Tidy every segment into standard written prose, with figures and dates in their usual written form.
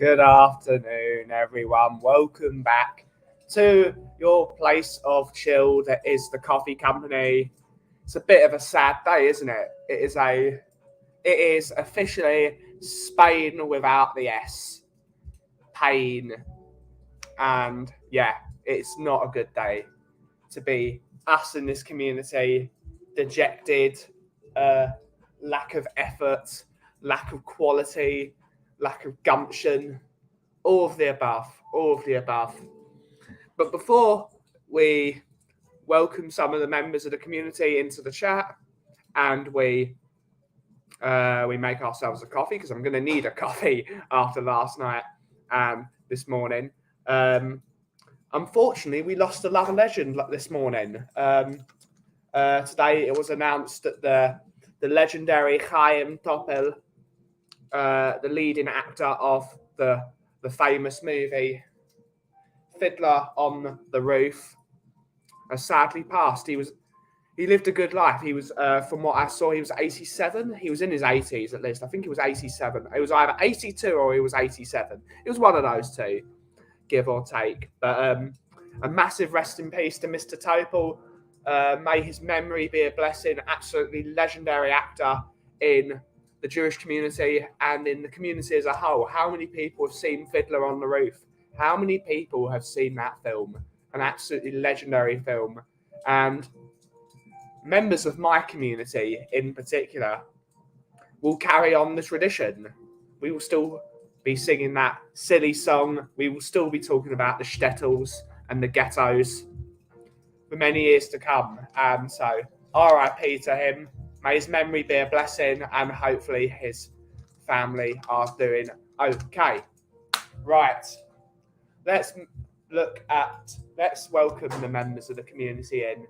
Good afternoon, everyone. Welcome back to your place of chill that is the coffee company. It's a bit of a sad day, isn't it? It is officially Spain without the S. Pain. And yeah, it's not a good day to be us in this community, dejected, lack of effort, lack of quality, lack of gumption. All of the above, all of the above. But before we welcome some of the members of the community into the chat and we make ourselves a coffee, because I'm going to need a coffee after last night and this morning. Unfortunately, we lost another legend this morning. Today it was announced that the legendary Chaim Topel, the leading actor of the famous movie Fiddler on the Roof, has sadly passed. He lived a good life. He was, from what I saw, he was 87. He was in his 80s at least. I think he was 87. It was either 82 or he was 87. It was one of those two, give or take. But a massive rest in peace to Mr. Topel. May his memory be a blessing. Absolutely legendary actor in the Jewish community and in the community as a whole. How many people have seen Fiddler on the Roof? How many people have seen that film? An absolutely legendary film. And members of my community in particular will carry on the tradition. We will still be singing that silly song. We will still be talking about the shtetls and the ghettos for many years to come. And so, RIP to him. May his memory be a blessing, and hopefully his family are doing okay. Right. Let's welcome the members of the community in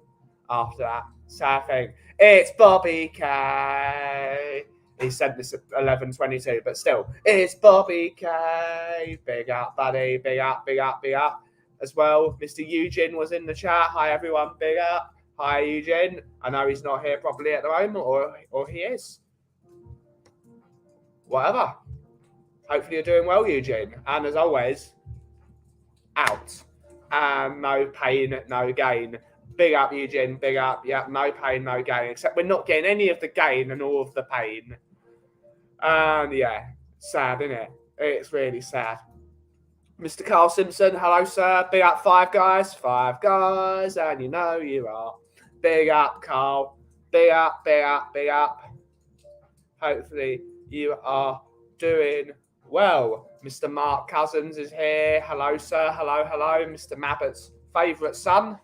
after that sad thing. It's Bobby K. He sent this at 11:22, but still, it's Bobby K. Big up, buddy. Big up, big up, big up. As well, Mr. Eugene was in the chat. Hi, everyone. Big up. Hi, Eugene. I know he's not here properly at the moment, or he is. Whatever. Hopefully you're doing well, Eugene. And as always, out. And no pain, no gain. Big up, Eugene. Big up. Yeah, no pain, no gain. Except we're not getting any of the gain and all of the pain. And yeah, sad, isn't it? It's really sad. Mr. Carl Simpson, hello, sir. Big up, Five Guys. Five Guys, and you know you are. Big up, Carl. Big up, big up, big up. Hopefully you are doing well. Mr. Mark Cousins is here. Hello, sir. Hello, hello. Mr. Mabbott's favourite son.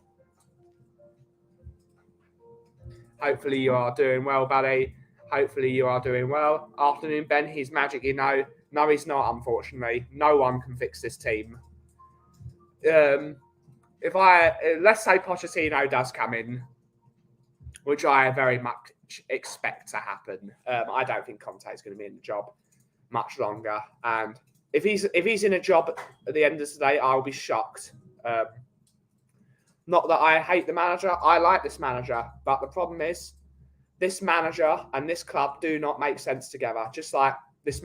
Hopefully you are doing well, buddy. Hopefully you are doing well. Afternoon, Ben. He's magic, you know. No, he's not, unfortunately. No one can fix this team. Let's say Pochettino does come in, which I very much expect to happen. I don't think Conte is going to be in the job much longer. And if he's in a job at the end of the day, I'll be shocked. Not that I hate the manager. I like this manager. But the problem is this manager and this club do not make sense together. Just like this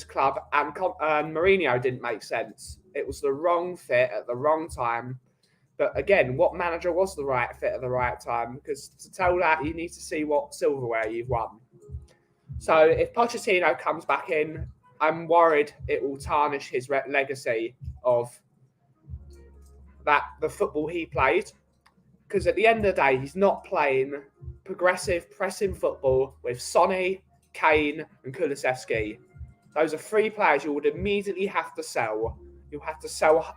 club and Mourinho didn't make sense. It was the wrong fit at the wrong time. But again, what manager was the right fit at the right time? Because to tell that, you need to see what silverware you've won. So if Pochettino comes back in, I'm worried it will tarnish his legacy of the football he played. Because at the end of the day, he's not playing progressive pressing football with Sonny, Kane and Kulusevski. Those are three players you would immediately have to sell. You'll have to sell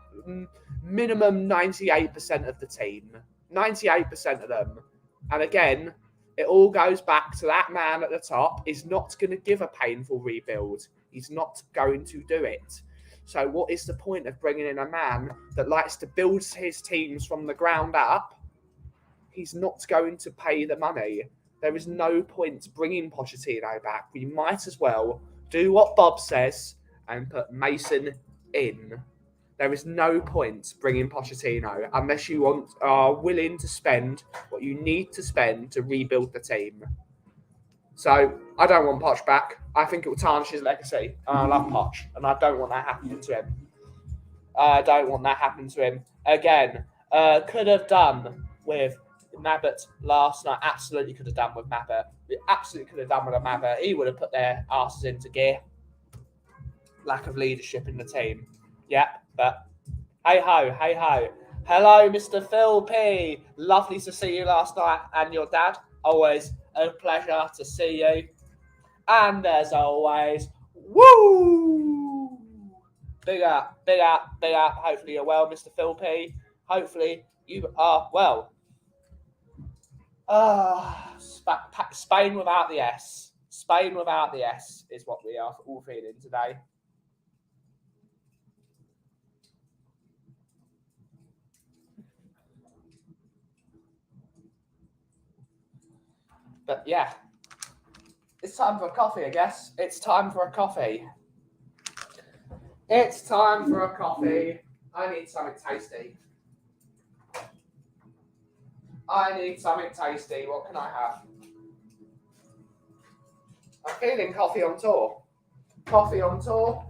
minimum 98% of the team. 98% of them. And again, it all goes back to that man at the top is not going to give a painful rebuild. He's not going to do it. So what is the point of bringing in a man that likes to build his teams from the ground up? He's not going to pay the money. There is no point bringing Pochettino back. We might as well do what Bob says and put Mason in. There is no point bringing Pochettino unless you are willing to spend what you need to spend to rebuild the team. So I don't want Poch back. I think it will tarnish his legacy. And I love Poch, and I don't want that happening to him. I don't want that happening to him again. Could have done with Mabbott last night. Absolutely could have done with Mabbott. Absolutely could have done with a Mabbott. He would have put their asses into gear. Lack of leadership in the team. Yeah, but hey ho, hey ho. Hello, Mr. Phil P. Lovely to see you last night, and your dad. Always a pleasure to see you. And as always, woo! Big up, big up, big up. Hopefully you're well, Mr. Phil P. Hopefully you are well. Spain without the S. Spain without the S is what we are all feeling today. But yeah, it's time for a coffee, I guess. It's time for a coffee. It's time for a coffee. I need something tasty. I need something tasty. What can I have? I'm feeling coffee on tour. Coffee on tour.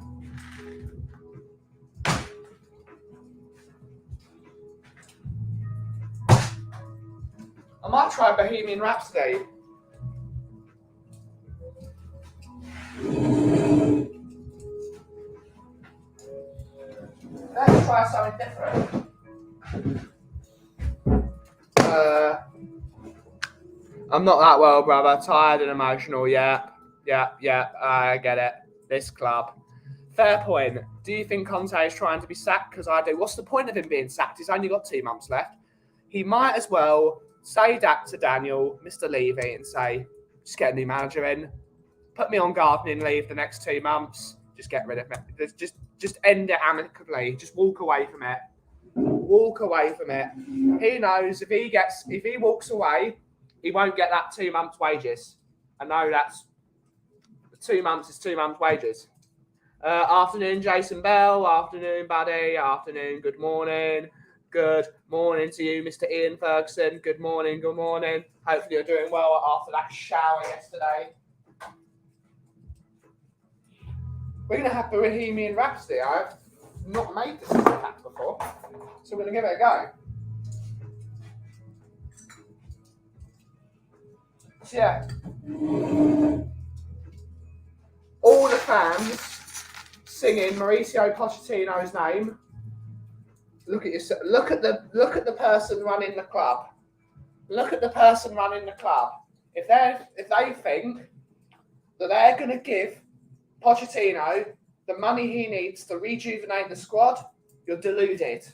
I might try Bohemian Rhapsody. Let's try something different. I'm not that well, brother. Tired and emotional. Yeah. I get it. This club. Fair point. Do you think Conte is trying to be sacked? Because I do. What's the point of him being sacked? He's only got 2 months left. He might as well say that to Daniel, Mr. Levy, and say, just get a new manager in. Put me on gardening leave the next 2 months. Just get rid of me. Just end it amicably. Just walk away from it. Walk away from it. He knows if he walks away, he won't get that 2 months' wages. I know that's 2 months is 2 months' wages. Afternoon, Jason Bell. Afternoon, buddy. Afternoon. Good morning. Good morning to you, Mr. Ian Ferguson. Good morning. Good morning. Hopefully you're doing well after that shower yesterday. We're going to have Bohemian Rhapsody. I've not made this pack before, so we're going to give it a go. So yeah, all the fans singing Mauricio Pochettino's name. Look at yourself. Look at the person running the club. Look at the person running the club. If they think that they're going to give Pochettino the money he needs to rejuvenate the squad, you're deluded.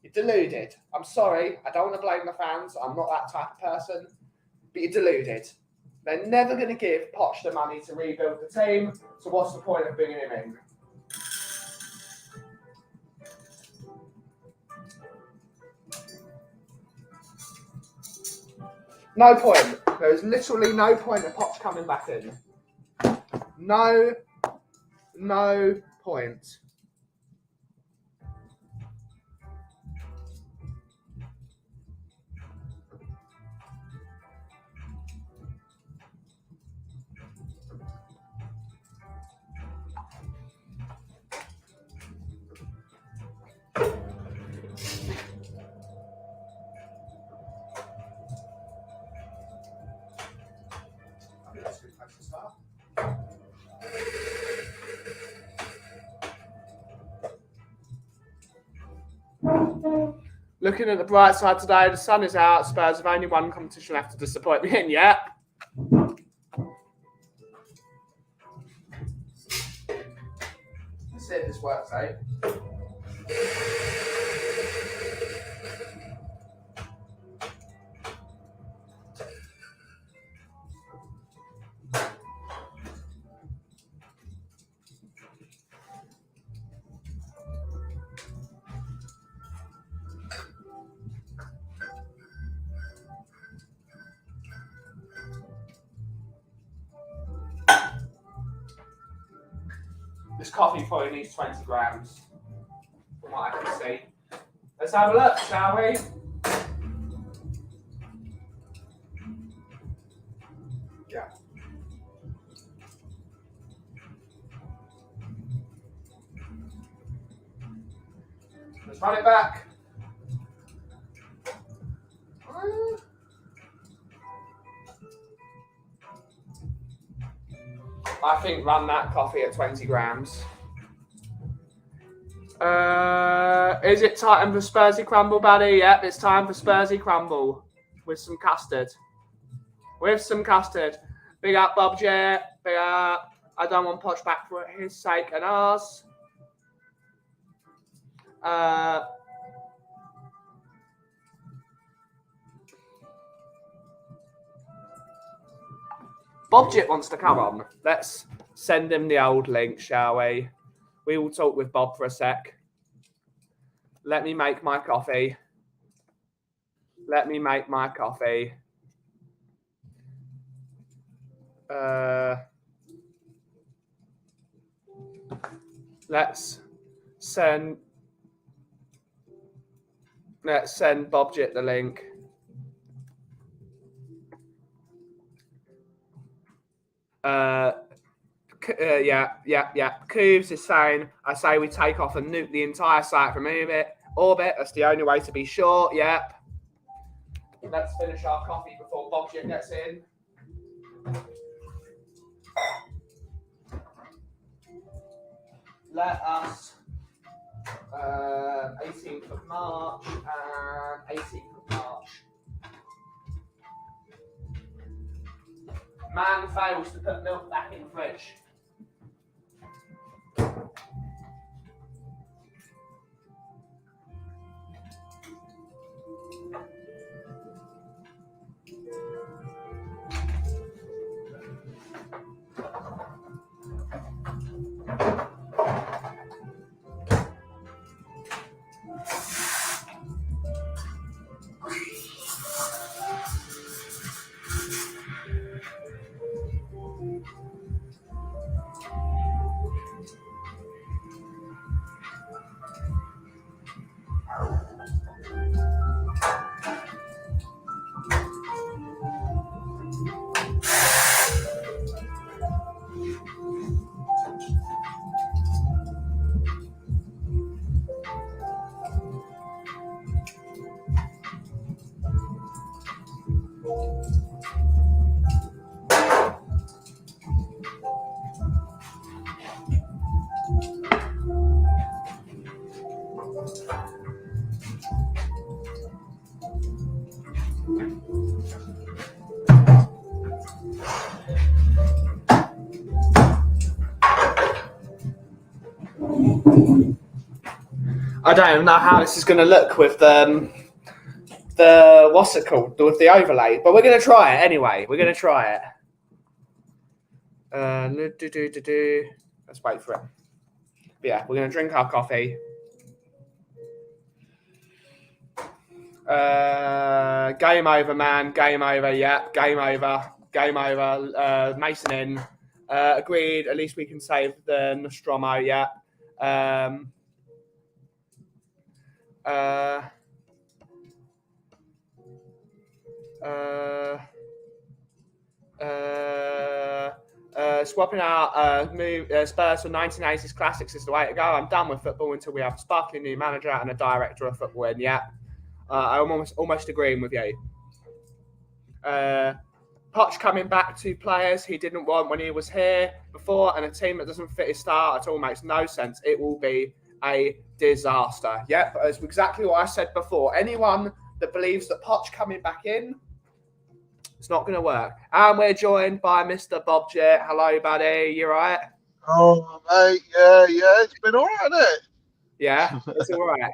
You're deluded. I'm sorry. I don't want to blame the fans. I'm not that type of person. But you're deluded. They're never going to give Poch the money to rebuild the team. So what's the point of bringing him in? No point. There is literally no point of Poch coming back in. No point. Looking at the bright side today, the sun is out. Spurs have only one competition left to disappoint me in yet. Let's see if this works, eh? This coffee probably needs 20 grams, from what I can see. Let's have a look, shall we? Yeah. Let's run it back. I think run that coffee at 20 grams. Is it time for Spursy crumble, buddy? Yep, it's time for Spursy crumble with some custard. Big up, Bob Jet. Big up. I don't want Poch back for his sake and ours. Bob Jet wants to come on. Let's send him the old link, shall we? We will talk with Bob for a sec. Let me make my coffee. Let's send Bob Jet the link. Yeah. Cooves is saying, I say we take off and nuke the entire site from orbit. That's the only way to be sure. Yep. Let's finish our coffee before Bob Jet gets in. Let us 18th of March and 18th of March. Man fails to put milk back in the fridge. I don't even know how this is going to look with the what's it called, with the overlay, but we're going to try it anyway. Let's wait for it. But yeah, we're going to drink our coffee. Game over, man. Game over. Yeah, game over. Mason in. Agreed. At least we can save the Nostromo. Yeah. Swapping out Spurs for 1980s classics is the way to go. I'm done with football until we have a sparkling new manager and a director of football in. Yeah, I'm almost agreeing with you. Poch coming back to players he didn't want when he was here before, and a team that doesn't fit his style at all makes no sense. It will be a disaster. Yep, that's exactly what I said before. Anyone that believes that Poch coming back in, it's not going to work. And we're joined by Mr. Bob Jet. Hello, buddy. You right? Oh, mate. Yeah. It's been all right, hasn't it? Yeah, it's all right.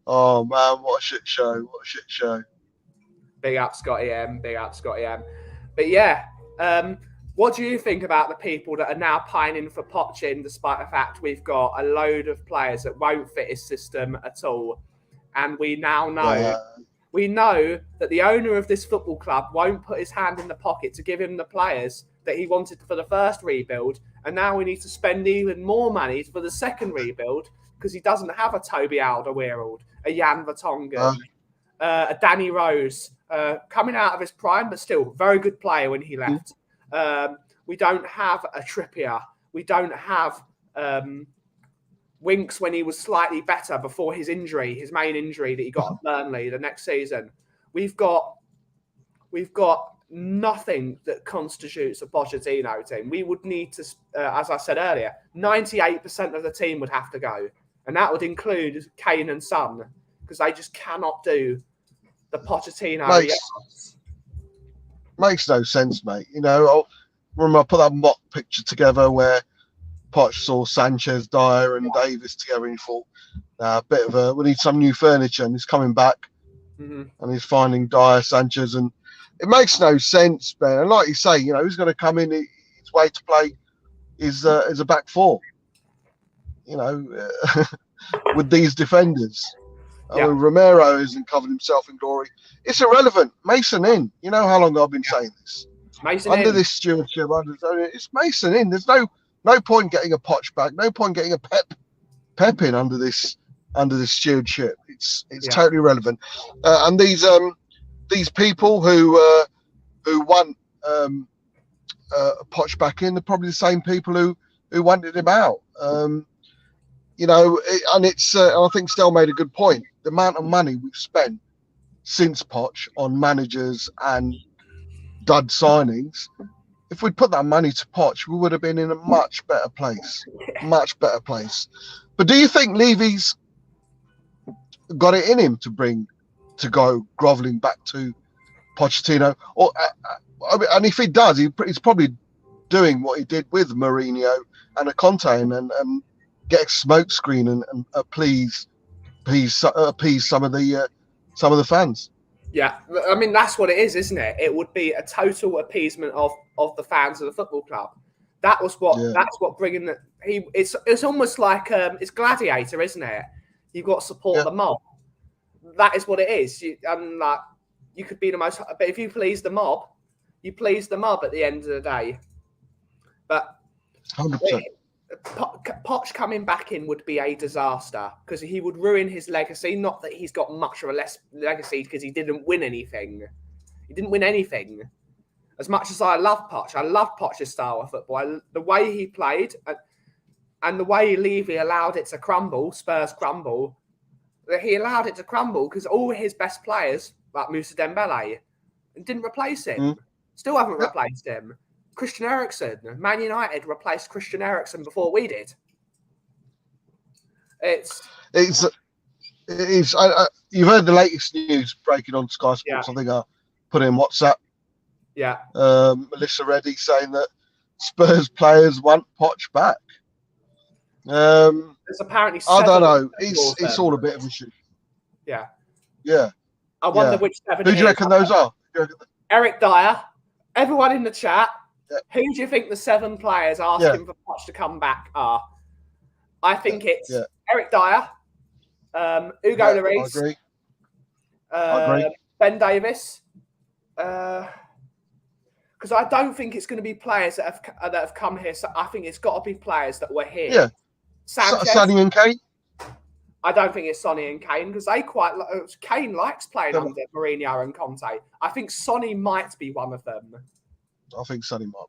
Oh, man. What a shit show. Big up, Scotty M. But yeah, what do you think about the people that are now pining for Poch despite the fact we've got a load of players that won't fit his system at all? And we now know... We know that the owner of this football club won't put his hand in the pocket to give him the players that he wanted for the first rebuild. And now we need to spend even more money for the second rebuild because he doesn't have a Toby Alderweireld, a Jan Vertonghen, a Danny Rose, coming out of his prime, but still very good player when he left. We don't have a Trippier. We don't have Winks when he was slightly better before his injury, his main injury that he got at Burnley the next season. We've got nothing that constitutes a Pochettino team. We would need to, as I said earlier, 98% of the team would have to go. And that would include Kane and Son, because they just cannot do the Pochettino. Makes no sense, mate. You know, I remember I put that mock picture together where Poch saw Sanchez, Dyer, and Davis together, and he thought, we need some new furniture, and he's coming back, and he's finding Dyer, Sanchez, and it makes no sense, man. And like you say, you know, who's going to come in? His way to play is a back four. You know, with these defenders. Romero isn't covered himself in glory. It's irrelevant. Mason in. You know how long I've been saying this. Mason under in. This stewardship, it's Mason in. There's no point getting a Poch back. No point getting a Pep in under this stewardship. It's totally irrelevant. And these people who want Poch back in are probably the same people who wanted him out. You know, and it's I think Stel made a good point. The amount of money we've spent since Poch on managers and dud signings, if we'd put that money to Poch, we would have been in a much better place. Much better place. But do you think Levy's got it in him to go grovelling back to Pochettino? Or and if he does, he's probably doing what he did with Mourinho and Conte and get a smokescreen and appease some of the fans. Yeah, I mean that's what it is, isn't it? It would be a total appeasement of the fans of the football club. That was what that's what bringing the It's almost like it's Gladiator, isn't it? You've got to support the mob. That is what it is. You could be the most, but if you please the mob, you please the mob at the end of the day. But 100%. Poch coming back in would be a disaster because he would ruin his legacy. Not that he's got much of a less legacy because he didn't win anything. He didn't win anything. As much as I love Poch's style of football, the way he played and the way Levy allowed it to crumble, Spurs crumble, he allowed it to crumble because all his best players, like Moussa Dembele, didn't replace him. Still haven't replaced him. Christian Eriksen, Man United replaced Christian Eriksen before we did. It's you've heard the latest news breaking on Sky Sports. I think I put it in WhatsApp. Yeah. Melissa Reddy saying that Spurs players want Poch back. There's apparently I don't know. It's all a bit of a shit. Yeah. Yeah. I wonder which 7. Who do you reckon those are? Eric Dyer. Everyone in the chat. Yeah. Who do you think the 7 players asking for Poch to come back are? I think it's Eric Dyer, Hugo Lloris, I agree. Ben Davis. Because I don't think it's going to be players that have come here. So I think it's got to be players that were here. Yeah. Sonny and Kane. I don't think it's Sonny and Kane because Kane likes playing under Mourinho and Conte. I think Sonny might be one of them. I think Sonny might.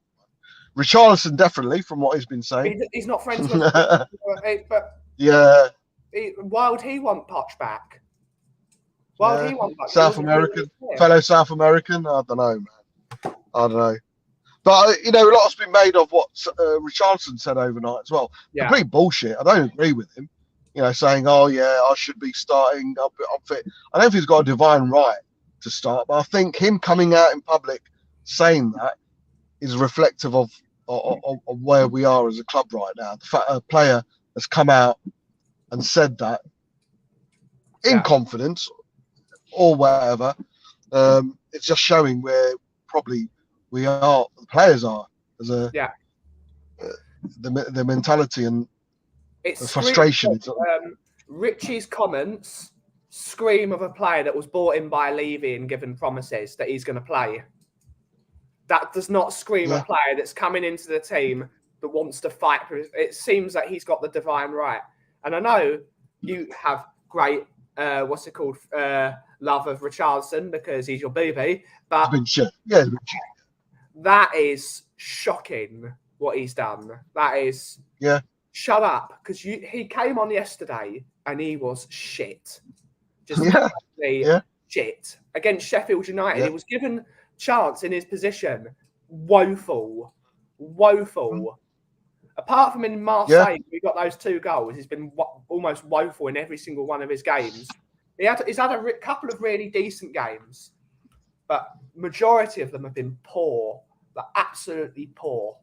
Richarlison definitely, from what he's been saying. He's not friends with but why would he want Poch back? Why would he want Poch? Fellow South American? I don't know, man. I don't know. But, you know, a lot's been made of what Richarlison said overnight as well. Yeah. Complete bullshit. I don't agree with him. You know, saying, I should be starting. I'm fit. I don't think he's got a divine right to start, but I think him coming out in public saying that is reflective of where we are as a club right now. The fact a player has come out and said that in confidence or whatever, it's just showing where probably we are, the players are, as the mentality and the frustration. Richie's comments scream of a player that was brought in by Levy and given promises that he's going to play. That does not scream a player that's coming into the team that wants to fight. It seems that he's got the divine right. And I know you have great, love of Richarlison because he's your booby. But that is shocking what he's done. That is shut up, because he came on yesterday and he was shit. Just shit. Against Sheffield United, he was given chance in his position. Woeful. Apart from in Marseille, we got those 2 goals. He's been almost woeful in every single one of his games. He's had a couple of really decent games, but majority of them have been poor, like absolutely poor.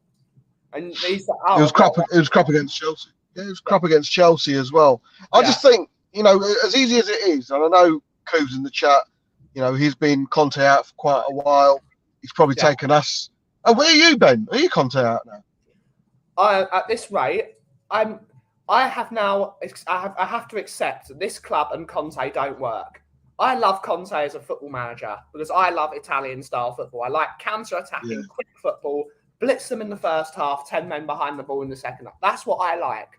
And it was crap. It was crap against Chelsea. Yeah, it was crap against Chelsea as well. I just think, as easy as it is, and I know Coos in the chat, he's been Conte out for quite a while. He's probably taken us. Oh, where are you, Ben? Are you Conte out now? At this rate, I have to accept that this club and Conte don't work. I love Conte as a football manager because I love Italian style football. I like counter-attacking, quick football, blitz them in the first half, 10 men behind the ball in the second half. That's what I like.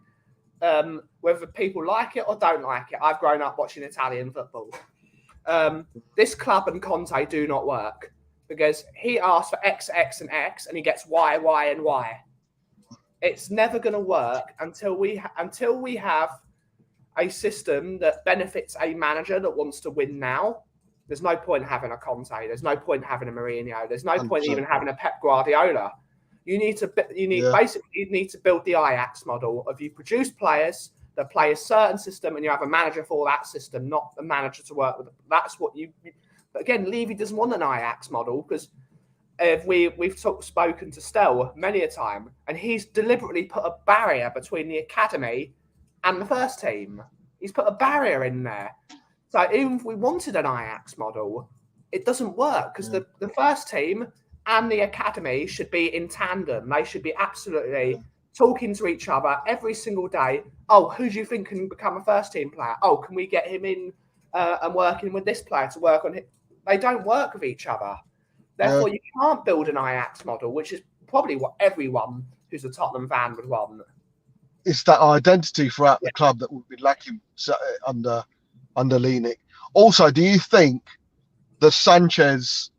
Whether people like it or don't like it, I've grown up watching Italian football. This club and Conte do not work because he asks for X, X, and X, and he gets Y, Y, and Y. It's never going to work until we have a system that benefits a manager that wants to win now. There's no point having a Conte. There's no point having a Mourinho. There's no point even having a Pep Guardiola. You need to build the Ajax model of you produce players that play a certain system and you have a manager for that system, not a manager to work with. That's what you. But again, Levy doesn't want an Ajax model because. We've spoken to Stel many a time, and he's deliberately put a barrier between the academy and the first team. He's put a barrier in there. So even if we wanted an Ajax model, it doesn't work because the first team and the academy should be in tandem. They should be absolutely talking to each other every single day. Oh, who do you think can become a first team player? Oh, can we get him in and working with this player to work on it? They don't work with each other. Therefore, you can't build an Ajax model, which is probably what everyone who's a Tottenham fan would want. It's that identity throughout the club that would be lacking under Lenik. Also, do you think the Sanchez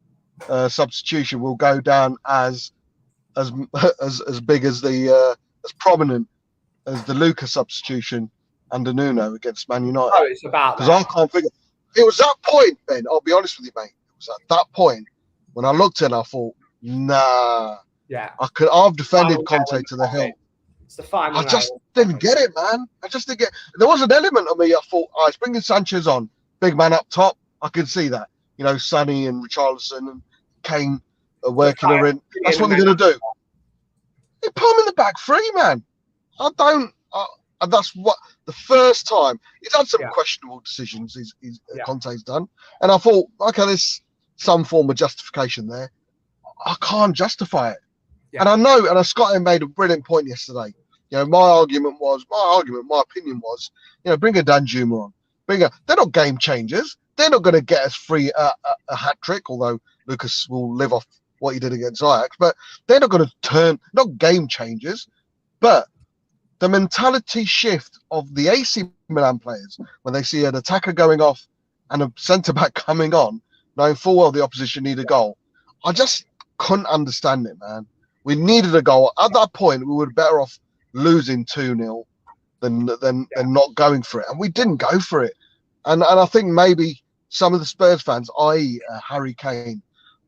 substitution will go down as big as as prominent as the Lucas substitution under Nuno against Man United? Oh, it's about because I can't figure. It was that point, Ben. I'll be honest with you, mate. It was at that point. When I looked at it, I thought, nah. Yeah. I've defended Conte to the hill. It's the final. I just didn't get it, man. I just didn't get. There was an element of me. I thought, it's bringing Sanchez on, big man up top. I could see that. Sonny and Richarlison and Kane are working her in. That's what they're going to do. They put him in the back three, man. And that's what the first time he's had some questionable decisions. Conte's done, and I thought, okay, there's some form of justification there. I can't justify it. Yeah. And I know, and Scott made a brilliant point yesterday. My opinion was, bring a Danjuma on. They're not game changers. They're not going to get us free a hat trick, although Lucas will live off what he did against Ajax. But they're not going to not game changers. But the mentality shift of the AC Milan players when they see an attacker going off and a centre-back coming on, knowing full well the opposition need a goal. I just couldn't understand it, man. We needed a goal. At that point, we were better off losing 2-0 than not going for it. And we didn't go for it. And I think maybe some of the Spurs fans, i.e. Harry Kane,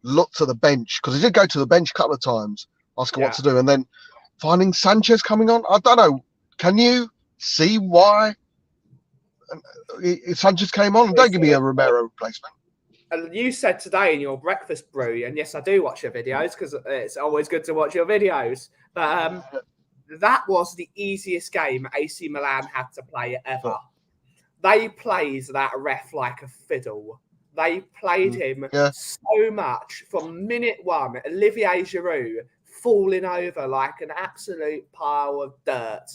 looked to the bench, because he did go to the bench a couple of times, asking what to do. And then finding Sanchez coming on, I don't know. Can you see why Sanchez came on? Don't give me a Romero replacement. And you said today in your breakfast brew, and yes, I do watch your videos because it's always good to watch your videos. But that was the easiest game AC Milan had to play ever. They played that ref like a fiddle. They played him so much from minute one. Olivier Giroud falling over like an absolute pile of dirt.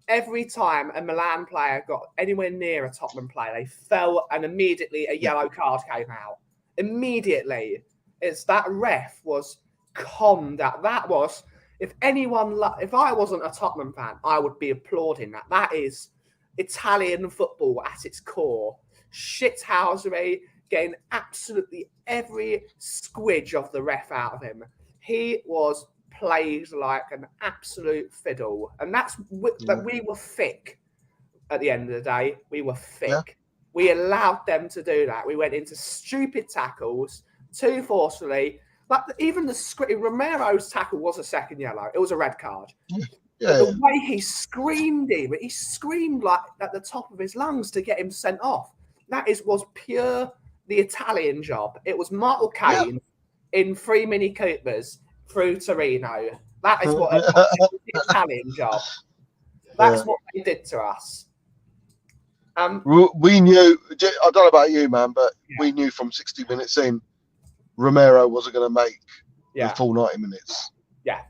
Every time a Milan player got anywhere near a Tottenham player, they fell and immediately a yellow card came out. Immediately. It's that ref was conned out. That was, if I wasn't a Tottenham fan, I would be applauding that. That is Italian football at its core. Shithousery, getting absolutely every squidge of the ref out of him. He was played like an absolute fiddle, and that we were thick. At the end of the day, we were thick. Yeah. We allowed them to do that. We went into stupid tackles too forcefully. Like even Romero's tackle was a second yellow. It was a red card. Yeah. The way he screamed he screamed like at the top of his lungs to get him sent off. Was pure the Italian job. It was Michael Caine in 3 Mini Coopers through Torino. That is what it was the Italian job. That's what they did to us. We knew. I don't know about you, man, but we knew from 60 minutes in, Romero wasn't going to make the full 90 minutes. Yeah.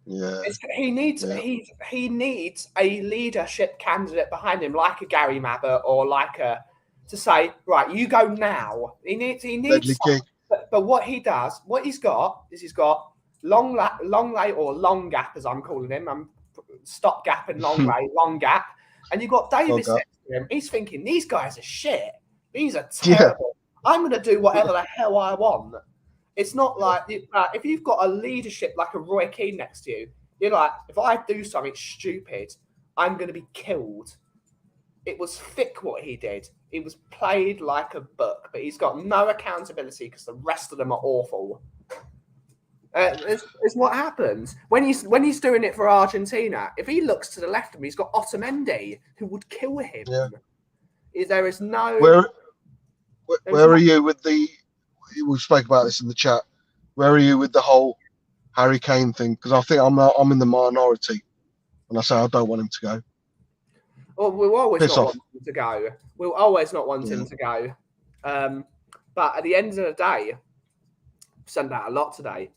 Yeah. He needs a leadership candidate behind him, like a Gary Mabbutt or to say, right, you go now. He needs but what he does, what he's got is he's got long lay or long gap, as I'm calling him. Stop gap and long gap. And you've got Davis next to him. He's thinking, these guys are shit. These are terrible. I'm going to do whatever the hell I want. It's not like if you've got a leadership like a Roy Keane next to you, you're like, if I do something stupid, I'm going to be killed. It was thick what he did. He was played like a book, but he's got no accountability because the rest of them are awful. It's what happens when he's doing it for Argentina. If he looks to the left of him, he's got Otamendi who would kill him. Yeah. There is no. Where are you with the? We spoke about this in the chat. Where are you with the whole Harry Kane thing? Because I think I'm in the minority when I say I don't want him to go. Well, we'll always not want him to go. We'll always not want him to go. But at the end of the day, sent out a lot today.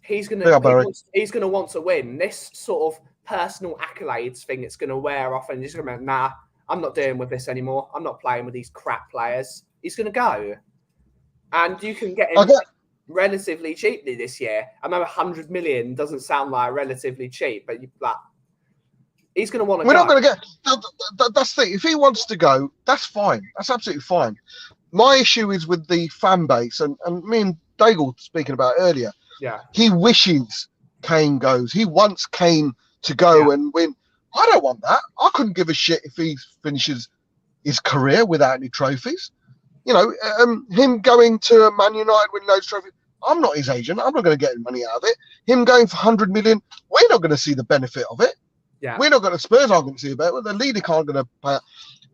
He's gonna want to win. This sort of personal accolades thing, it's gonna wear off, and he's gonna be, nah, I'm not dealing with this anymore. I'm not playing with these crap players. He's gonna go, and you can get him relatively cheaply this year. I know 100 million doesn't sound like relatively cheap, but he's gonna want to. We're not gonna get. That's the thing. If he wants to go, that's fine. That's absolutely fine. My issue is with the fan base, and me and Daigle speaking about earlier. Yeah, he wishes Kane goes. He wants Kane to go and win. I don't want that. I couldn't give a shit if he finishes his career without any trophies. You know, him going to Man United with loads of trophies. I'm not his agent. I'm not going to get any money out of it. Him going for 100 million, we're not going to see the benefit of it. Yeah, we're not going to. Spurs aren't going to see the benefit. The leader aren't going to pay.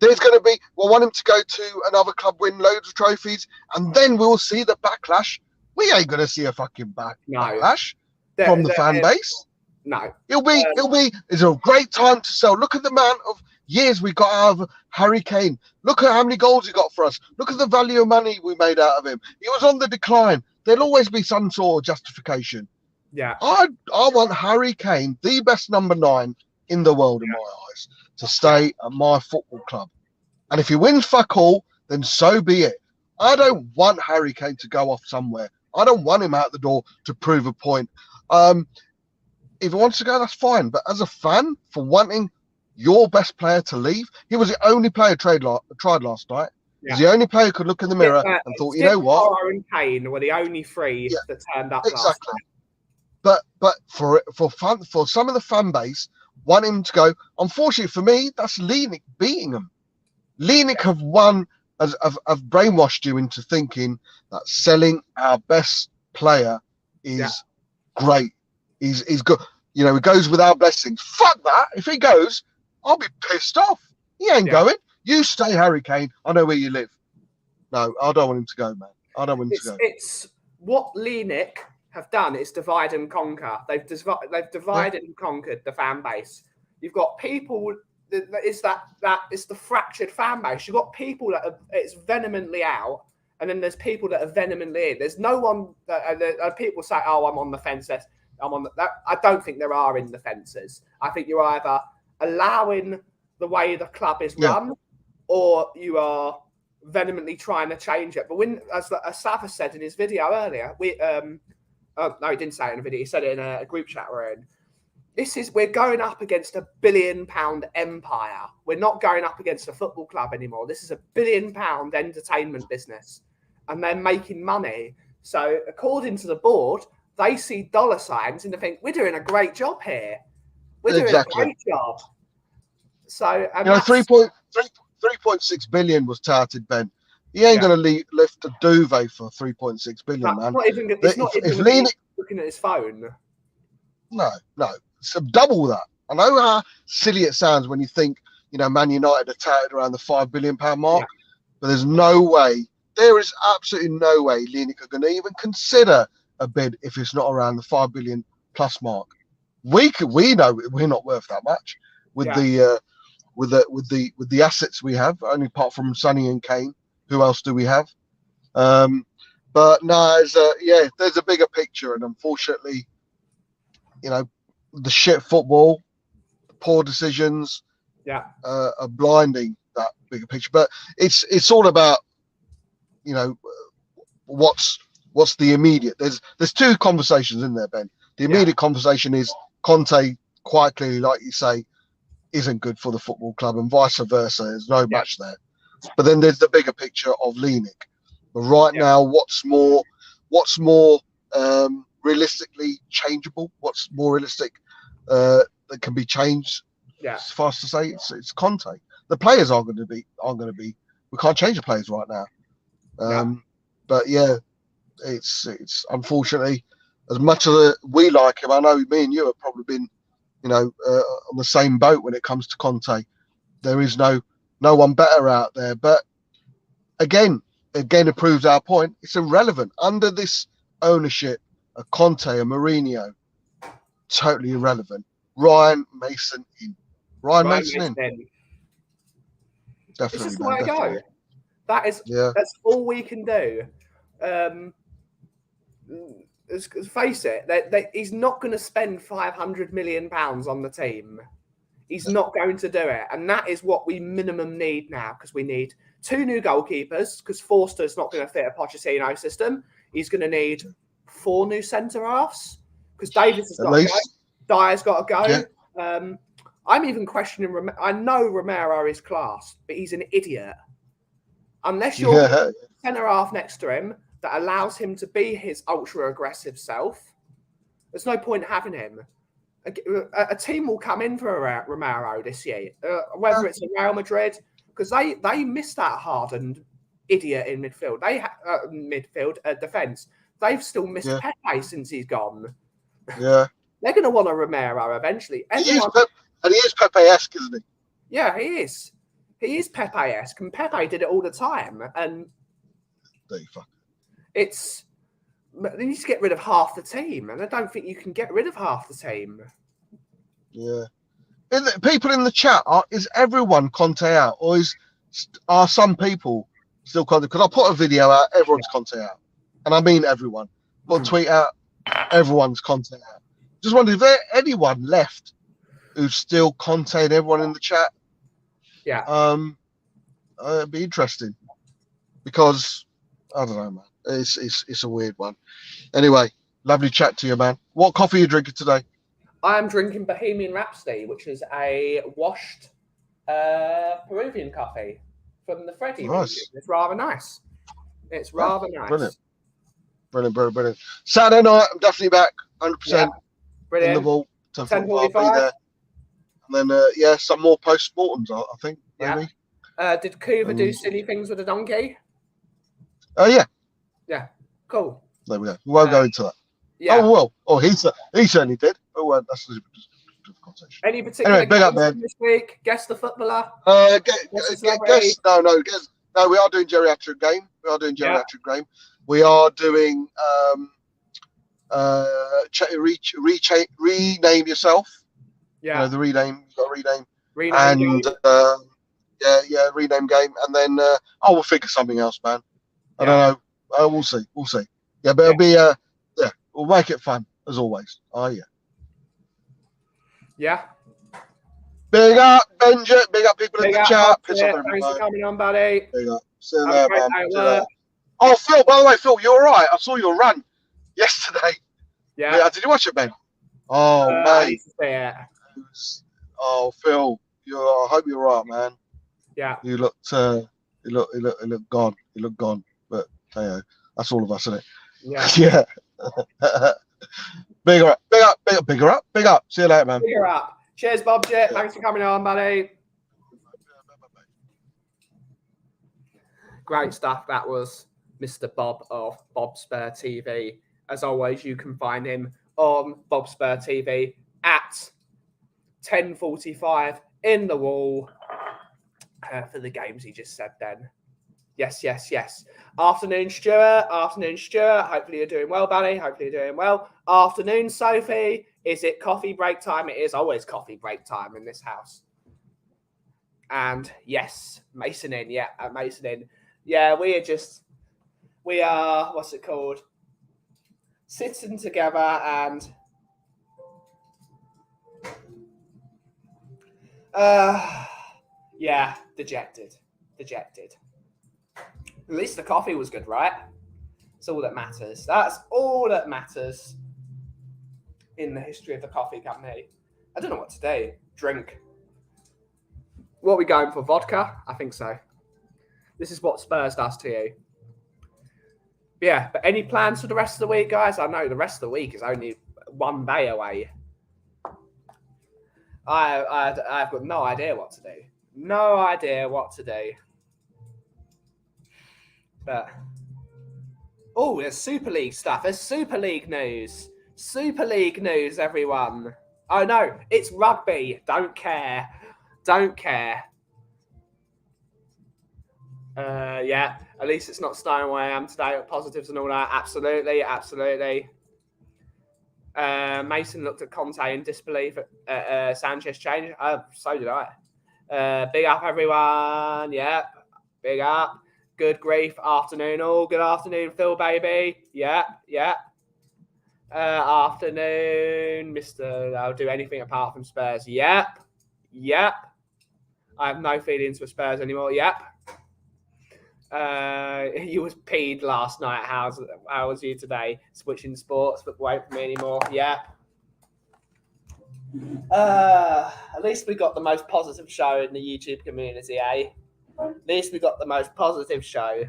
There's going to be. We'll want him to go to another club, win loads of trophies, and then we'll see the backlash. We ain't gonna see a fucking backlash from the fan base. No, it'll be. It's a great time to sell. Look at the amount of years we got out of Harry Kane. Look at how many goals he got for us. Look at the value of money we made out of him. He was on the decline. There'll always be some sort of justification. Yeah, I want Harry Kane, the best number 9 in the world in my eyes, to stay at my football club. And if he wins fuck all, then so be it. I don't want Harry Kane to go off somewhere. I don't want him out the door to prove a point. If he wants to go, that's fine. But as a fan, for wanting your best player to leave, he was the only player tried last night. Yeah. He's the only player who could look in the mirror and thought, you know what? Power and Kane were the only 3 that turned up last night. But for some of the fan base, want him to go. Unfortunately for me, that's Lienick beating him. Lienick have won. I've brainwashed you into thinking that selling our best player is great. He's good. You know, he goes with our blessings. Fuck that. If he goes, I'll be pissed off. He ain't going. You stay, Harry Kane. I know where you live. No, I don't want him to go, man. I don't want him to go. It's what Lienick have done. It's divide and conquer. They've divided and conquered the fan base. You've got people. It's the fractured fan base. You've got people that it's vehemently out, and then there's people that are vehemently in. There's no one that people say, "Oh, I'm on the fence." I'm on that. I don't think there are in the fences. I think you're either allowing the way the club is run, or you are vehemently trying to change it. But when, as Sava said in his video earlier, no, he didn't say it in a video. He said it in a group chat we're in. We're going up against a £1 billion empire. We're not going up against a football club anymore. This is a £1 billion entertainment business, and they're making money. So according to the board, they see dollar signs and they think, we're doing a great job here. We're doing Exactly. a great job. So, and you know, 3.6 billion was touted, Ben. He ain't going to lift a duvet for 3.6 billion, man. It's not even going to be looking at his phone. No. So double that. I know how silly it sounds when you think, you know, Man United are touted around the £5 billion mark, but there's no way. There is absolutely no way Lineker are going to even consider a bid if it's not around the 5 billion plus mark. We know we're not worth that much with the assets we have, only apart from Sonny and Kane. Who else do we have? But no, there's a bigger picture, and unfortunately, you know, the shit football, poor decisions, are blinding that bigger picture. But it's all about, you know, what's the immediate. There's two conversations in there, Ben. The immediate conversation is Conte, quite clearly, like you say, isn't good for the football club, and vice versa. There's no match there. But then there's the bigger picture of Lineker. But right now, what's more realistically changeable? What's more realistic that can be changed? It's fast to say. It's Conte. The players aren't going to be. We can't change the players right now. But yeah, it's unfortunately, as much as we like him, I know me and you have probably been, you know, on the same boat when it comes to Conte. There is no one better out there. But again, it proves our point. It's irrelevant under this ownership. A Conte, a Mourinho, totally irrelevant. Ryan Mason in. Ryan Mason in. Definitely, it's just the way to go. That's all we can do. Let's face it, he's not going to spend £500 million on the team. He's not going to do it. And that is what we minimum need now, because we need 2 new goalkeepers, because Forster's not going to fit a Pochettino system. He's going to need 4 new centre-halves, because Davis has got to go. Dyer's got to go. I'm even questioning. I know Romero is class, but he's an idiot. Unless you're centre half next to him that allows him to be his ultra aggressive self, there's no point having him. A team will come in for Romero this year, whether it's Real Madrid, because they missed that hardened idiot in midfield. Defence. They've still missed Pepe since he's gone. Yeah. They're going to want a Romero eventually. And he is Pepe-esque, isn't he? Yeah, he is. He is Pepe-esque, and Pepe did it all the time. And they need to get rid of half the team, and I don't think you can get rid of half the team. Yeah. People in the chat, is everyone Conte out, or are some people still Conte? Because I put a video out, everyone's Conte out, and I mean everyone. Put a tweet out, everyone's Conte out. Just wondered, is there anyone left who's still Conte and everyone in the chat? Yeah. It'd be interesting, because I don't know, man. It's a weird one. Anyway, lovely chat to you, man. What coffee are you drinking today? I am drinking Bohemian Rhapsody, which is a washed Peruvian coffee from the Freddie region. It's rather nice. It's rather nice. Brilliant. Saturday night, I'm definitely back, 100% in the vault. 10:45. I'll be there. And then, some more post-mortems, I think, maybe. Did Kuva do silly things with a donkey? Oh, yeah. Yeah, cool. There we go. We won't go into that. Yeah. Oh, well. Oh, he certainly did. Oh, that's a different conversation. Any particular games this week? Guess the footballer? No, we are doing geriatric game. We are doing rename yourself. Yeah. You know, the rename. You've got rename. Rename and rename game. And then we'll figure something else, man. I don't know. We'll see. Yeah, but it'll be we'll make it fun as always. Oh yeah. Yeah. Big up, Benja. Big up people in the chat. Thanks for coming on, buddy. Big up. See you there, man. Oh, Phil, by the way, Phil, you're all right. I saw your run yesterday. Yeah. Did you watch it, Ben? Oh, mate. Oh, Phil, I hope you're all right, man. Yeah. You looked gone. You looked gone. But, hey, that's all of us, isn't it? Yeah. Yeah. Bigger up, big up, big up, bigger up, big up. See you later, man. Bigger up. Cheers, Bob Jet. Thanks for coming on, buddy. Great stuff. That was Mr. Bob of Bob Spur TV. As always, you can find him on Bob Spur TV at 10:45 in the wall for the games he just said then. Yes. Afternoon, Stuart. Hopefully you're doing well, buddy. Hopefully you're doing well. Afternoon, Sophie. Is it coffee break time? It is always coffee break time in this house. And yes, Mason in. Yeah, Mason in. Yeah, we are, what's it called? Sitting together and yeah, dejected. At least the coffee was good, right? That's all that matters. That's all that matters in the history of the coffee company. I don't know what to do. Drink. What are we going for? Vodka? I think so. This is what Spurs does to you. Yeah, but any plans for the rest of the week, guys? I know the rest of the week is only one day away. I've got no idea what to do. No idea what to do. But oh, there's Super League stuff. There's Super League news. Super League news, everyone. Oh no, it's rugby. Don't care. Yeah, at least it's not snowing where I am today. Positives and all that. Absolutely. Mason looked at Conte in disbelief at Sanchez change. So did I. Big up, everyone. Yep. Big up. Good grief. Afternoon, all. Good afternoon, Phil, baby. Yep. Afternoon, Mr. I'll do anything apart from Spurs. Yep. I have no feelings for Spurs anymore. Yep. You was peed last night. How was you today? Switching sports, but won't for me anymore. Yeah. At least we got the most positive show in the YouTube community, eh? At least we got the most positive show.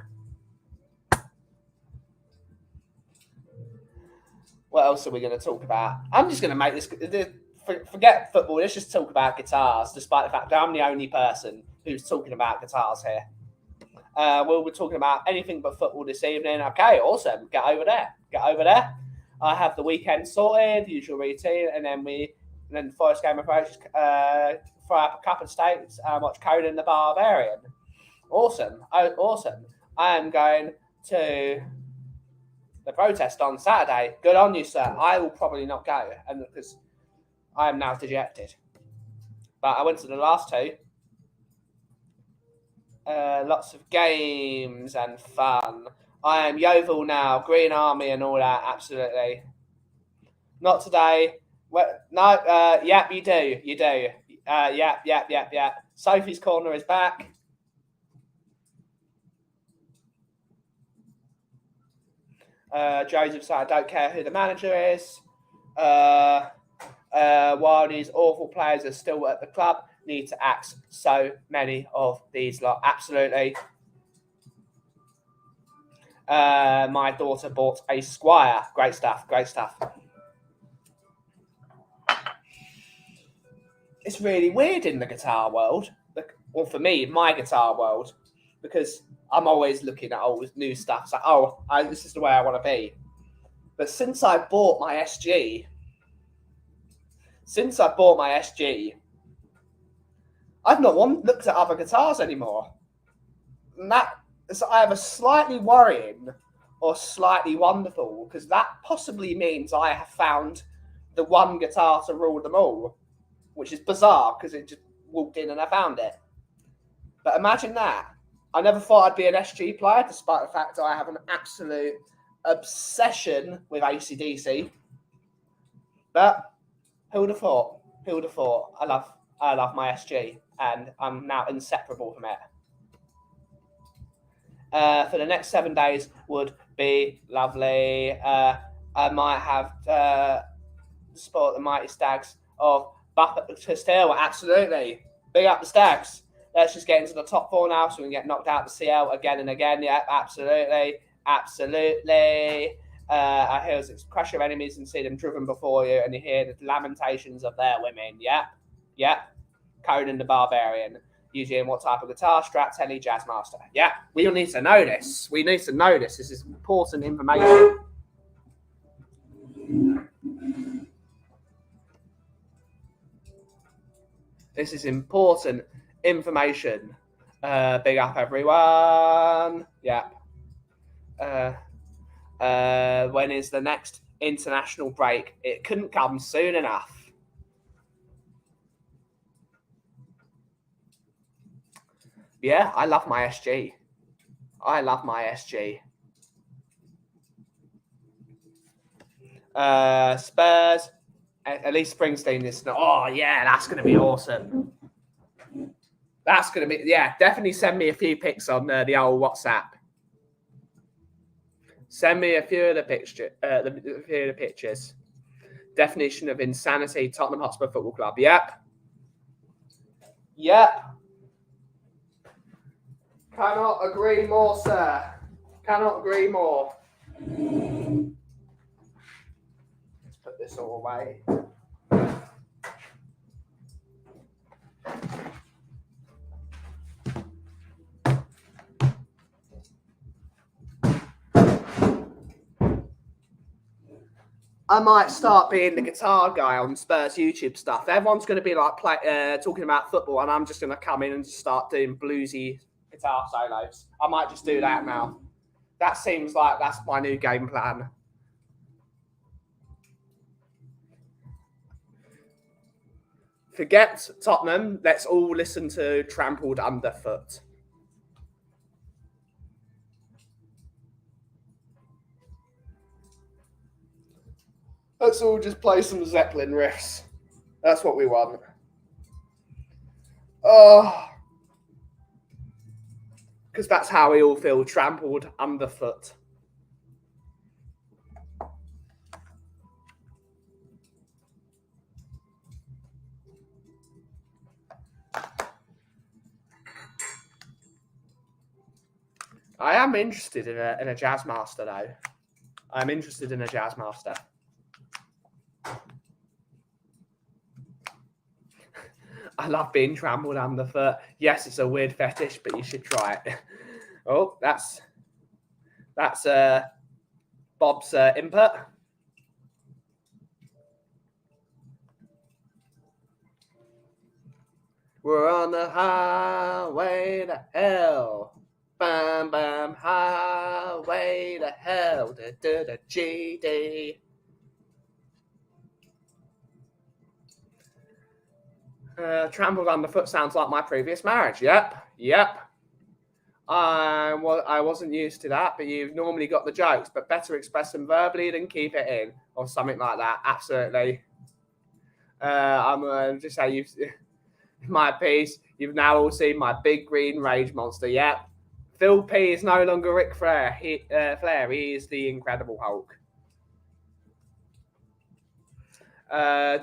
What else are we going to talk about? I'm just going to make this. Forget football. Let's just talk about guitars, despite the fact that I'm the only person who's talking about guitars here. We'll be talking about anything but football this evening. Okay, awesome. Get over there. I have the weekend sorted, usual routine, and then the first game approaches, fry up a couple of steaks and watch Conan the Barbarian. Awesome. I am going to the protest on Saturday. Good on you, sir. I will probably not go, and because I am now dejected. But I went to the last two. Lots of games and fun. I am Yeovil now, Green Army and all that, absolutely. Not today. No, yep, you do. Yep. Sophie's Corner is back. Joseph said, I don't care who the manager is. While these awful players are still at the club, need to axe so many of these lot. Absolutely. My daughter bought a Squire. Great stuff. It's really weird in the guitar world. Well, for me, my guitar world, because I'm always looking at all new stuff. It's like, this is the way I want to be. But since I bought my SG, I've not looked at other guitars anymore. And that is either slightly worrying or slightly wonderful, because that possibly means I have found the one guitar to rule them all, which is bizarre because it just walked in and I found it. But imagine that. I never thought I'd be an SG player, despite the fact that I have an absolute obsession with AC/DC. But who would have thought? I love my SG, and I'm now inseparable from it. For the next 7 days would be lovely. I might have support the mighty Stags of Buffett to Steel. Absolutely. Big up the Stags. Let's just get into the top four now so we can get knocked out the CL again and again. Yeah, absolutely. I hear it's crush your enemies and see them driven before you, and you hear the lamentations of their women. Yep. Conan the Barbarian. Using what type of guitar? Strat, Tele, Jazzmaster. Yeah, we all need to know this. We need to know this. This is important information. This is important information. Big up, everyone. Yeah. When is the next international break? It couldn't come soon enough. Yeah, I love my SG. I love my SG. Spurs. At least Springsteen is not. Oh, yeah, that's going to be awesome. That's going to be, yeah, definitely send me a few pics on the old WhatsApp. Send me a few of the pictures. Definition of insanity, Tottenham Hotspur Football Club. Yep. Cannot agree more, sir. Cannot agree more. Let's put this all away. I might start being the guitar guy on Spurs YouTube stuff. Everyone's going to be like talking about football, and I'm just going to come in and just start doing bluesy guitar solos. I might just do that now. That seems like that's my new game plan. Forget Tottenham. Let's all listen to Trampled Underfoot. Let's all just play some Zeppelin riffs. That's what we want. Oh, because that's how we all feel, trampled underfoot. I am interested in a Jazzmaster, though. I'm interested in a Jazzmaster. I love being trampled underfoot. Yes, it's a weird fetish, but you should try it. Oh, that's Bob's input. We're on the highway to hell. Bam, bam, highway to hell. GD. Trampled underfoot sounds like my previous marriage. Yep. I wasn't used to that, but you've normally got the jokes, but better express them verbally than keep it in, or something like that. Absolutely. I'm just say you've my piece. You've now all seen my big green rage monster. Yep. Phil P is no longer Ric Flair. He is the Incredible Hulk.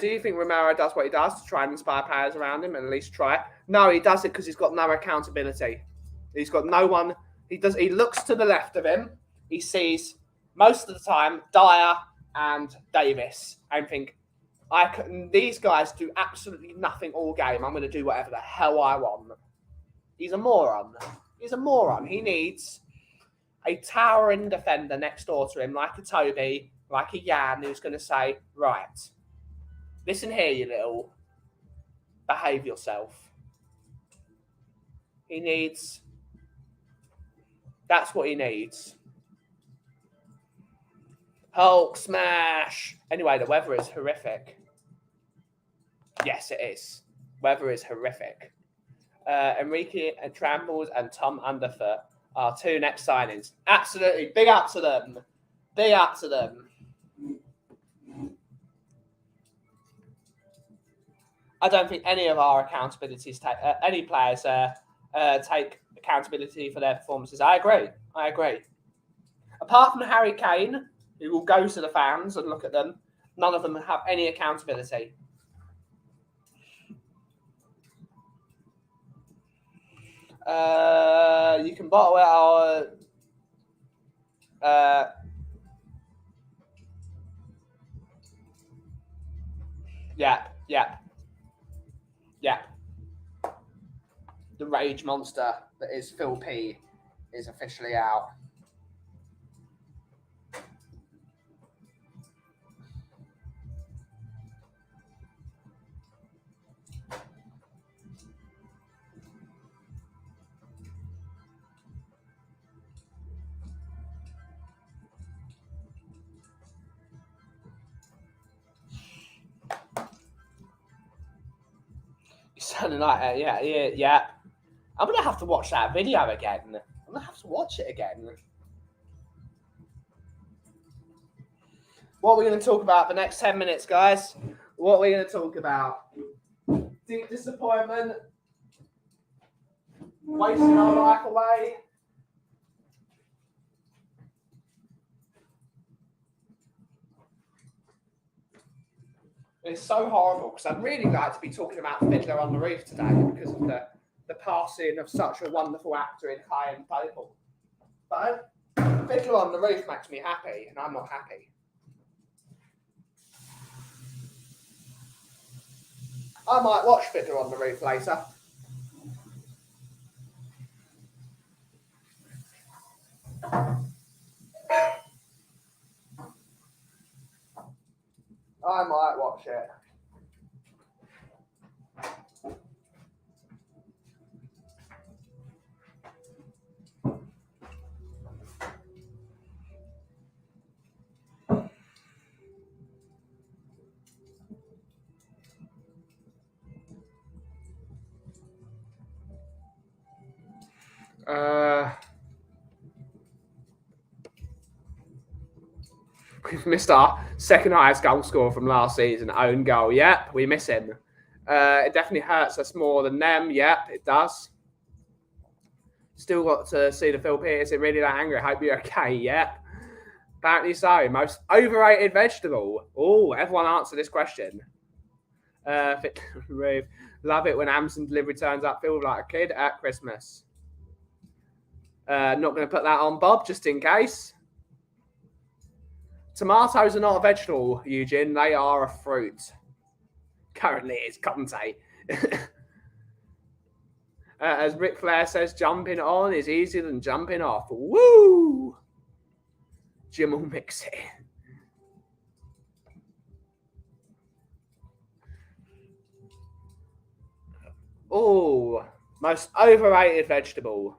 Do you think Romero does what he does to try and inspire players around him and at least try it? No, he does it because he's got no accountability. He's got no one. He looks to the left of him. He sees most of the time Dyer and Davis and think, these guys do absolutely nothing all game. I'm going to do whatever the hell I want. He's a moron. He needs a towering defender next door to him, like a Toby, like a Jan, who's going to say, right, listen here, you little, behave yourself. That's what he needs. Hulk smash. Anyway, the weather is horrific. Yes, it is. Weather is horrific. Enrique and Trampled and Tom Underfoot are two next signings. Absolutely. Big up to them. I don't think any of our accountabilities any players take accountability for their performances. I agree. Apart from Harry Kane, who will go to the fans and look at them, none of them have any accountability. You can bottle it. Yeah. The rage monster that is Phil P is officially out. Sounding like yeah. I'm gonna have to watch that video again. I'm gonna have to watch it again. What are we going to talk about the next 10 minutes, guys? What are we going to talk about? Deep disappointment? Wasting our life away? It's so horrible because I'd really like to be talking about Fiddler on the Roof today because of the passing of such a wonderful actor in Chaim Topel. But Fiddler on the Roof makes me happy, and I'm not happy. I might watch Fiddler on the Roof later. I might watch it. We've missed our second highest goal scorer from last season, own goal. Yep, we miss him. It definitely hurts us more than them. Yep, it does. Still got to see the Phil Peters. Really that angry. I hope you're okay. Yep. Apparently so. Most overrated vegetable. Oh, everyone answer this question. Love it when Amazon delivery turns up. Feel like a kid at Christmas. Not going to put that on Bob, just in case. Tomatoes are not a vegetable, Eugene. They are a fruit. Currently, it's Conte. As Ric Flair says, jumping on is easier than jumping off. Woo! Jim will mix it. Oh, most overrated vegetable.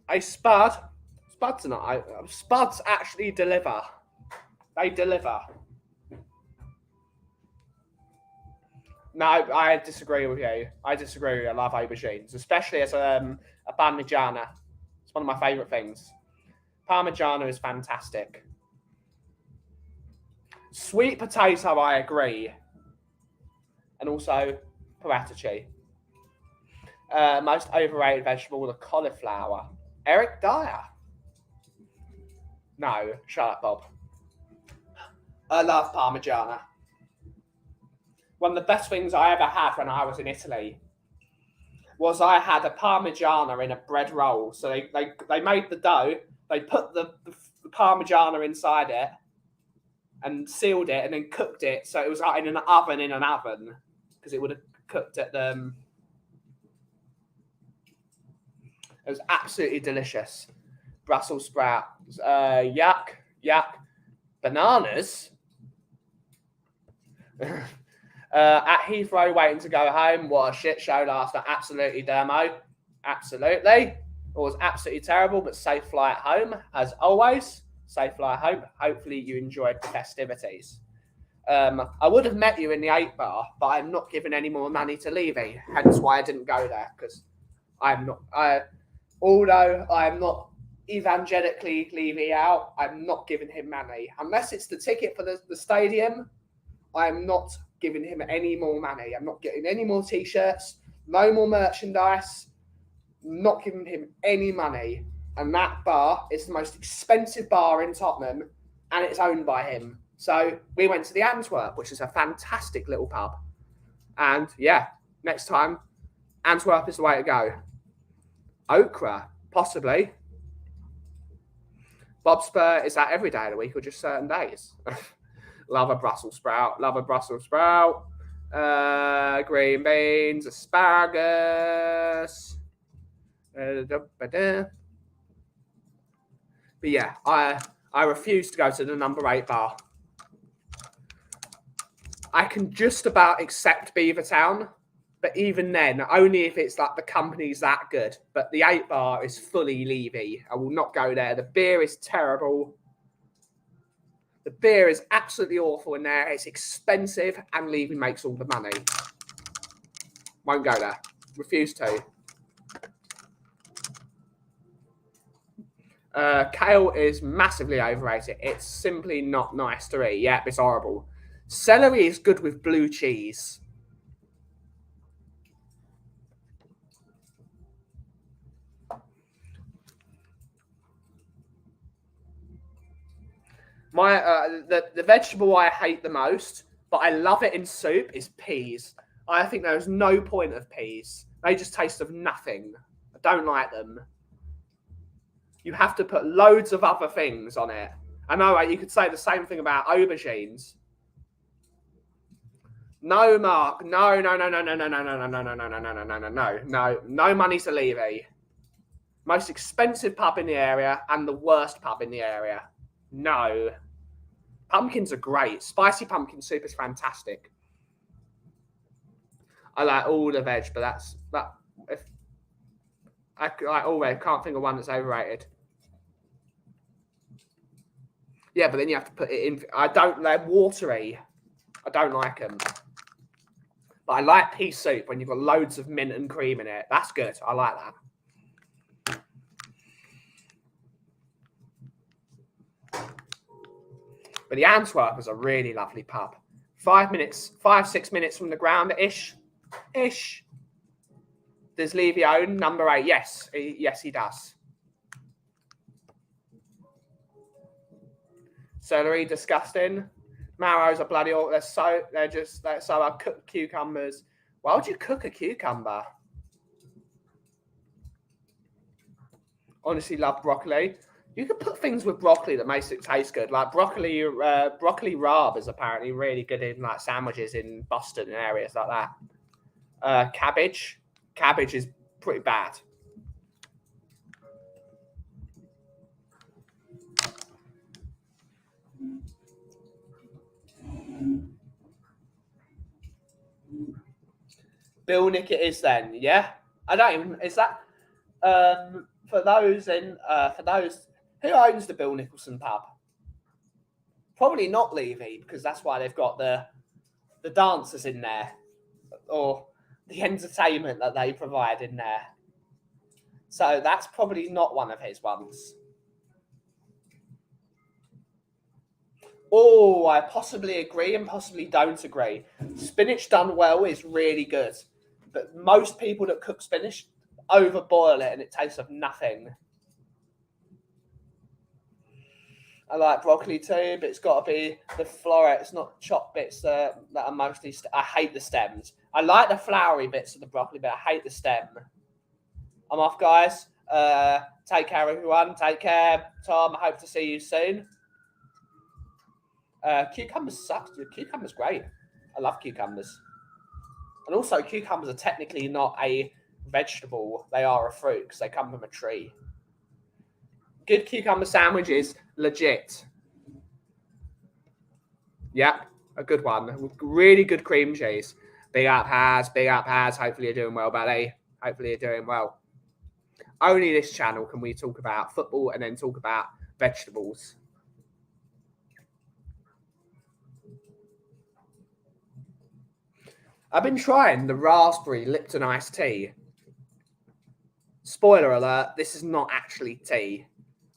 A spud. Spuds are not. Spuds actually deliver. They deliver. No, I disagree with you. I disagree. I love aubergines, especially as a parmigiana. It's one of my favourite things. Parmigiana is fantastic. Sweet potato, I agree. And also paratachee. Most overrated vegetable, the cauliflower. Eric Dyer. No, shut up, Bob. I love Parmigiana. One of the best things I ever had when I was in Italy was I had a Parmigiana in a bread roll. So they made the dough, they put the Parmigiana inside it and sealed it and then cooked it. So it was like in an oven because it would have cooked at the... It was absolutely delicious. Brussels sprouts. Yuck. Bananas. At Heathrow, waiting to go home. What a shit show last night. Absolutely, Dermo. Absolutely. It was absolutely terrible, but safe flight home, as always. Safe flight home. Hopefully you enjoyed the festivities. I would have met you in the 8 bar, but I'm not giving any more money to Levy. Hence why I didn't go there, because I'm not... although I'm not evangelically Levy out, I'm not giving him money. Unless it's the ticket for the stadium, I'm not giving him any more money. I'm not getting any more T-shirts, no more merchandise, not giving him any money. And that bar is the most expensive bar in Tottenham, and it's owned by him. So we went to the Antwerp, which is a fantastic little pub. And yeah, next time, Antwerp is the way to go. Okra, possibly. Bob Spur, is that every day of the week or just certain days? Love a Brussels sprout. Love a Brussels sprout. Green beans, asparagus. But yeah, I refuse to go to the number 8 bar. I can just about accept Beavertown, but even then, only if it's like the company's that good. But the 8 bar is fully Levy. I will not go there. The beer is terrible. The beer is absolutely awful in there. It's expensive, and Levy makes all the money. Won't go there. Refuse to. Kale is massively overrated. It's simply not nice to eat. Yep, it's horrible. Celery is good with blue cheese. The vegetable I hate the most, but I love it in soup, is peas. I think there is no point of peas. They just taste of nothing. I don't like them. You have to put loads of other things on it. I know, right? You could say the same thing about aubergines. No, Mark. No. No money to Levy. Most expensive pub in the area and the worst pub in the area. No. Pumpkins are great. Spicy pumpkin soup is fantastic. I like all the veg, but that's that. If I always can't think of one that's overrated. Yeah, but then you have to put it in. I don't like watery. I don't like them. But I like pea soup when you've got loads of mint and cream in it. That's good. I like that. But the Antwerp is a really lovely pub. 5 minutes, 6 minutes from the ground, ish. Does Levy own number 8? Yes, he does. Celery, disgusting. Marrows are bloody awful. They're cooked cucumbers. Why would you cook a cucumber? Honestly, love broccoli. You can put things with broccoli that makes it taste good. Like broccoli rabe is apparently really good in like sandwiches in Boston and areas like that. Cabbage is pretty bad. Bill Nick it is then, yeah. I don't even. Is that for those who owns the Bill Nicholson pub? Probably not Levy, because that's why they've got the dancers in there, or the entertainment that they provide in there. So that's probably not one of his ones. Oh, I possibly agree and possibly don't agree. Spinach done well is really good, but most people that cook spinach overboil it and it tastes of nothing. I like broccoli too, but it's got to be the florets, not chopped bits that are mostly. I hate the stems. I like the floury bits of the broccoli, but I hate the stem. I'm off, guys. Take care, everyone. Take care, Tom. I hope to see you soon. Cucumbers suck. Cucumbers great. I love cucumbers. And also, cucumbers are technically not a vegetable. They are a fruit because they come from a tree. Good cucumber sandwich is legit. Yeah, a good one. Really good cream cheese. Big up, Haz. Hopefully you're doing well, buddy. Hopefully you're doing well. Only this channel can we talk about football and then talk about vegetables. I've been trying the raspberry Lipton iced tea. Spoiler alert, this is not actually tea.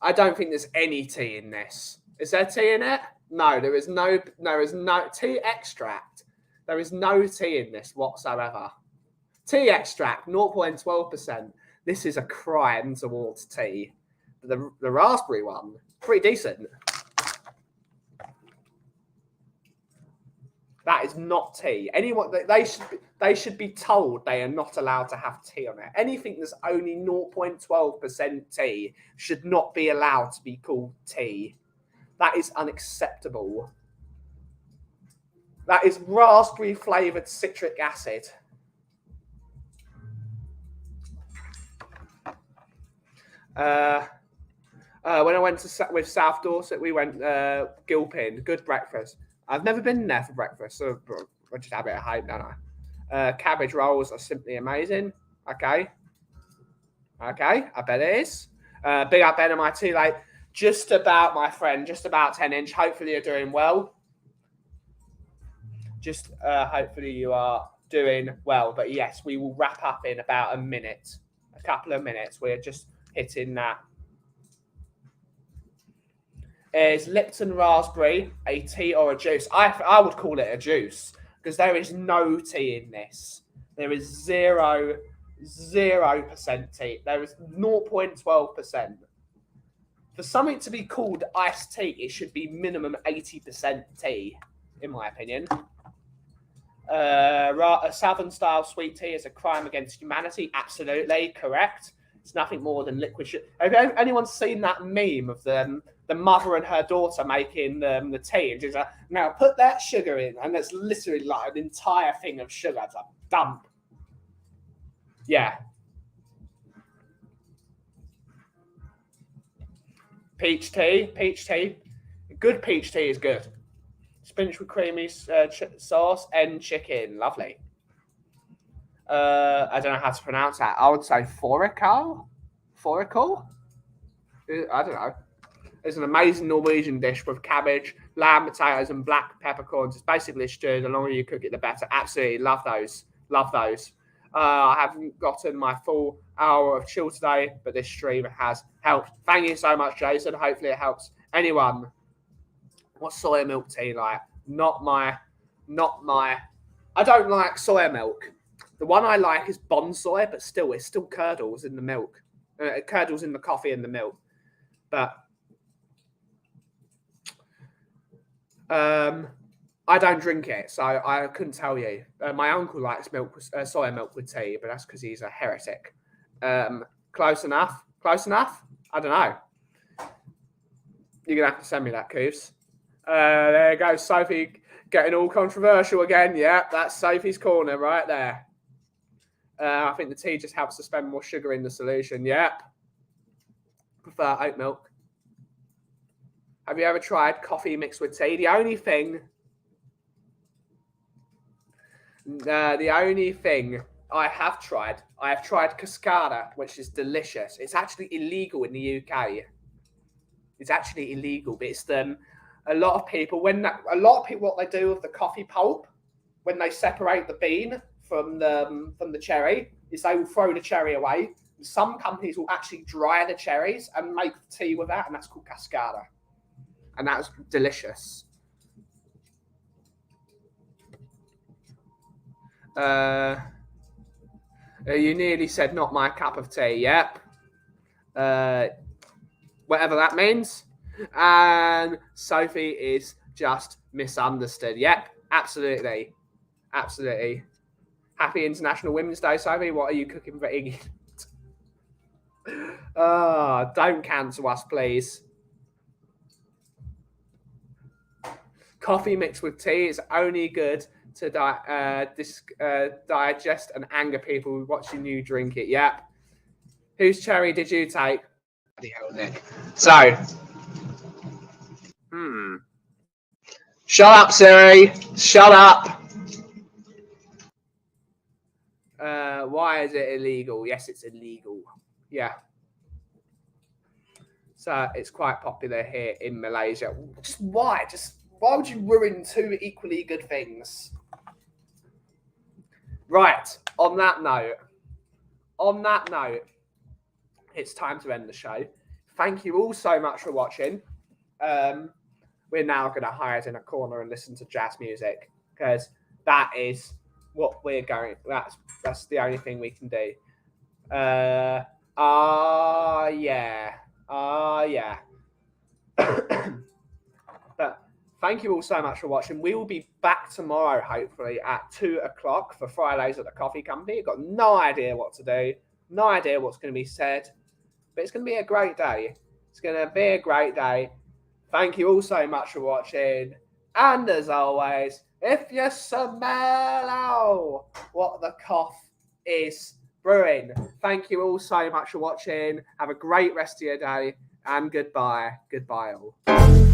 I don't think there's any tea in this. Is there tea in it? No, there is no tea extract. There is no tea in this whatsoever. Tea extract, 0.12%. This is a crime towards tea. The raspberry one, pretty decent. That is not tea. Anyone they should be told they are not allowed to have tea on it. Anything that's only 0.12% tea should not be allowed to be called tea. That is unacceptable. That is raspberry flavoured citric acid. When I went with South Dorset, we went Gilpin. Good breakfast. I've never been there for breakfast, so I just have it at home, don't I? Cabbage rolls are simply amazing. Okay, I bet it is. Big up Ben, am I too late? Just about, my friend. Just about 10-inch. Hopefully you're doing well. Just hopefully you are doing well. But yes, we will wrap up in about a minute. A couple of minutes. We're just hitting that. Is Lipton raspberry a tea or a juice? I would call it a juice because there is no tea in this. There is 0% tea. There is 0.12%. For something to be called iced tea, it should be minimum 80% tea, in my opinion. A Southern style sweet tea is a crime against humanity. Absolutely correct. It's nothing more than liquid sugar. Have anyone seen that meme of the mother and her daughter making the tea? And she's like, now put that sugar in. And it's literally like an entire thing of sugar. It's like, dump. Yeah. Peach tea. Good peach tea is good. Spinach with creamy sauce and chicken. Lovely. I don't know how to pronounce that. I would say fårikål. I don't know. It's an amazing Norwegian dish with cabbage, lamb, potatoes, and black peppercorns. It's basically stewed. The longer you cook it, the better. Absolutely love those. I haven't gotten my full hour of chill today, but this stream has helped. Thank you so much, Jason. Hopefully it helps anyone. What's soya milk tea like? Not my. I don't like soya milk. The one I like is bonsai, but still, it still curdles in the milk. It curdles in the coffee and the milk. But I don't drink it, so I couldn't tell you. My uncle likes soya milk with tea, but that's because he's a heretic. Close enough? I don't know. You're going to have to send me that, Coos. There goes Sophie getting all controversial again. Yeah, that's Sophie's corner right there. I think the tea just helps suspend more sugar in the solution. Yep. Prefer oat milk. Have you ever tried coffee mixed with tea? The only thing I have tried cascada, which is delicious. It's actually illegal in the UK. It's actually illegal, but it's a lot of people what they do with the coffee pulp when they separate the bean from the cherry is they will throw the cherry away. Some companies will actually dry the cherries and make tea with that, and that's called cascada. And that's delicious. You nearly said not my cup of tea. Yep. Whatever that means. And Sophie is just misunderstood. Yep, absolutely. Happy International Women's Day, Sophie. What are you cooking for Iggy? Don't cancel us, please. Coffee mixed with tea is only good to digest and anger people watching you drink it. Yep. Whose cherry did you take? Bloody hell, Nick. So, shut up, Siri. Shut up. Why is it illegal? Yes, it's illegal. Yeah. So it's quite popular here in Malaysia. Why would you ruin two equally good things? Right. On that note, it's time to end the show. Thank you all so much for watching. We're now going to hide in a corner and listen to jazz music because that is what we're going. That's the only thing we can do. Yeah. But thank you all so much for watching. We will be back tomorrow, hopefully, at 2:00 for Fridays at the Coffee Company. I've got no idea what to do, no idea what's going to be said, but it's going to be a great day. It's going to be a great day. Thank you all so much for watching. And as always, if you smell what the cough is brewing. Thank you all so much for watching. Have a great rest of your day, and goodbye. Goodbye all.